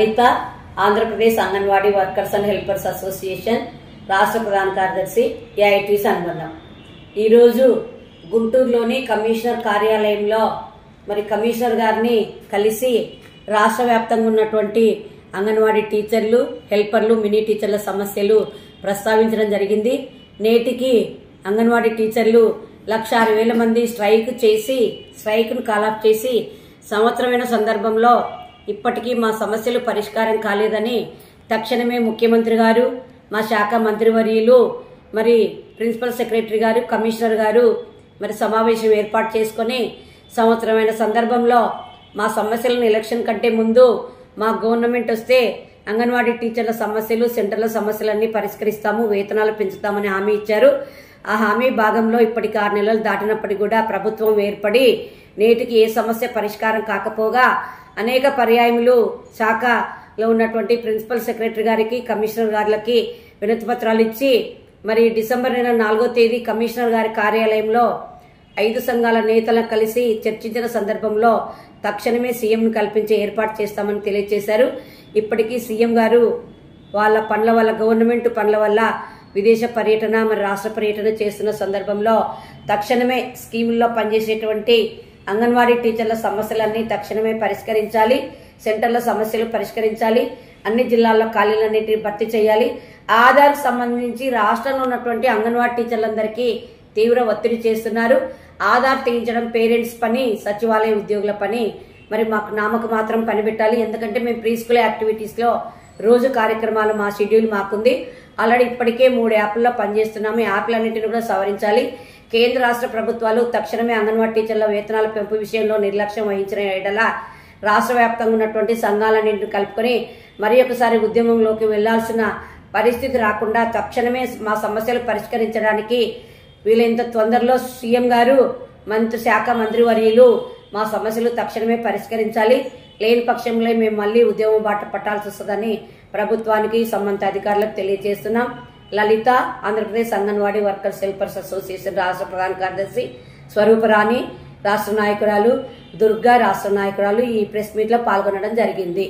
Lalitha Andhra Pradesh Anganwadi workers and helpers association రాష్ట్ర ప్రధాన కార్యదర్శి ఏఐటీసీ అనుబంధం. ఈరోజు గుంటూరులోని కమిషనర్ కార్యాలయంలో కమిషనర్ గారిని కలిసి రాష్ట్ర వ్యాప్తంగా ఉన్నటువంటి అంగన్వాడీ టీచర్లు, హెల్పర్లు, మినీ టీచర్ల సమస్యలు ప్రస్తావించడం జరిగింది. నేటికి అంగన్వాడీ టీచర్లు 1,60,000 మంది స్ట్రైక్ను కాలాప్ చేసి సంవత్సరమైన సందర్భంలో ఇప్పటికీ మా సమస్యలు పరిష్కారం కాలేదని తక్షణమే ముఖ్యమంత్రి గారు, మా శాఖ మంత్రివర్యులు, ప్రిన్సిపల్ సెక్రటరీ గారు, కమిషనర్ గారు సమావేశం ఏర్పాటు చేసుకుని సంవత్సరమైన సందర్భంలో మా సమస్యలను ఎలక్షన్ కంటే ముందు మా గవర్నమెంట్ వస్తే అంగన్వాడీ టీచర్ల సమస్యలు, సెంటర్ల సమస్యలన్నీ పరిష్కరిస్తాము, వేతనాలు పెంచుతామని హామీ ఇచ్చారు. ఆ హామీ భాగంలో ఇప్పటికి 6 నెలలు దాటినప్పటికీ కూడా ప్రభుత్వం ఏర్పడి నేటికి ఏ సమస్య పరిష్కారం కాకపోగా అనేక పర్యాయములు శాఖలో ఉన్నటువంటి ప్రిన్సిపల్ సెక్రటరీ గారికి, కమిషనర్ గారికి వినతి పత్రాలు ఇచ్చి డిసెంబర్ నెల 4వ తేదీ కమిషనర్ గారి కార్యాలయంలో 5 సంఘాల నేతలను కలిసి చర్చించిన సందర్భంలో తక్షణమే సీఎంను కల్పించే ఏర్పాటు చేస్తామని తెలియజేశారు. ఇప్పటికీ సీఎం గారు వాళ్ళ పనుల వల్ల, గవర్నమెంట్ పనుల వల్ల విదేశ పర్యటన, రాష్ట్ర పర్యటన చేస్తున్న సందర్భంలో తక్షణమే స్కీముల్లో పనిచేసేటువంటి అంగన్వాడీ టీచర్ల సమస్యలన్నీ తక్షణమే పరిష్కరించాలి, సెంటర్ల సమస్యలు పరిష్కరించాలి, అన్ని జిల్లాల్లో ఖాళీలన్నింటినీ భర్తీ చేయాలి. ఆధార్ సంబంధించి రాష్ట్రంలో ఉన్నటువంటి అంగన్వాడీ టీచర్లందరికీ తీవ్ర ఒత్తిడి చేస్తున్నారు. ఆధార్ తీయించడం పేరెంట్స్ పని, సచివాలయ ఉద్యోగుల పని. మాకు మాత్రం పని పెట్టాలి. ఎందుకంటే మేము ప్రీ స్కూల్ యాక్టివిటీస్ లో రోజు కార్యక్రమాలు మా షెడ్యూల్ మాకుంది. ఆల్రెడీ ఇప్పటికే 3 యాప్ల్లో పనిచేస్తున్నాము. యాప్లన్నింటినీ కూడా సవరించాలి. కేంద్ర రాష్ట్ర ప్రభుత్వాలు తక్షణమే అంగన్వాడీ టీచర్ల వేతనాల పెంపు విషయంలో నిర్లక్ష్యం వహించిన ఎడల రాష్ట్ర వ్యాప్తంగా ఉన్నటువంటి సంఘాలన్నింటిని కలుపుకొని ఒకసారి ఉద్యమంలోకి వెళ్లాల్సిన పరిస్థితి రాకుండా తక్షణమే మా సమస్యలు పరిష్కరించడానికి వీలైనంత తొందరలో సీఎం గారు, శాఖ మంత్రివర్యులు మా సమస్యలు తక్షణమే పరిష్కరించాలి. లేని పక్షంలో మేము మళ్లీ ఉద్యమం బాట పట్టాల్సి వస్తుందని ప్రభుత్వానికి, సంబంధిత అధికారులకు తెలియజేస్తున్నాం. Lalitha Andhra Pradesh Anganwadi workers helpers association రాష్ట్ర ప్రధాన కార్యదర్శి, స్వరూపరాణి రాష్ట్ర నాయకురాలు, దుర్గా రాష్ట్ర నాయకురాలు ఈ ప్రెస్ మీట్ లో పాల్గొనడం జరిగింది.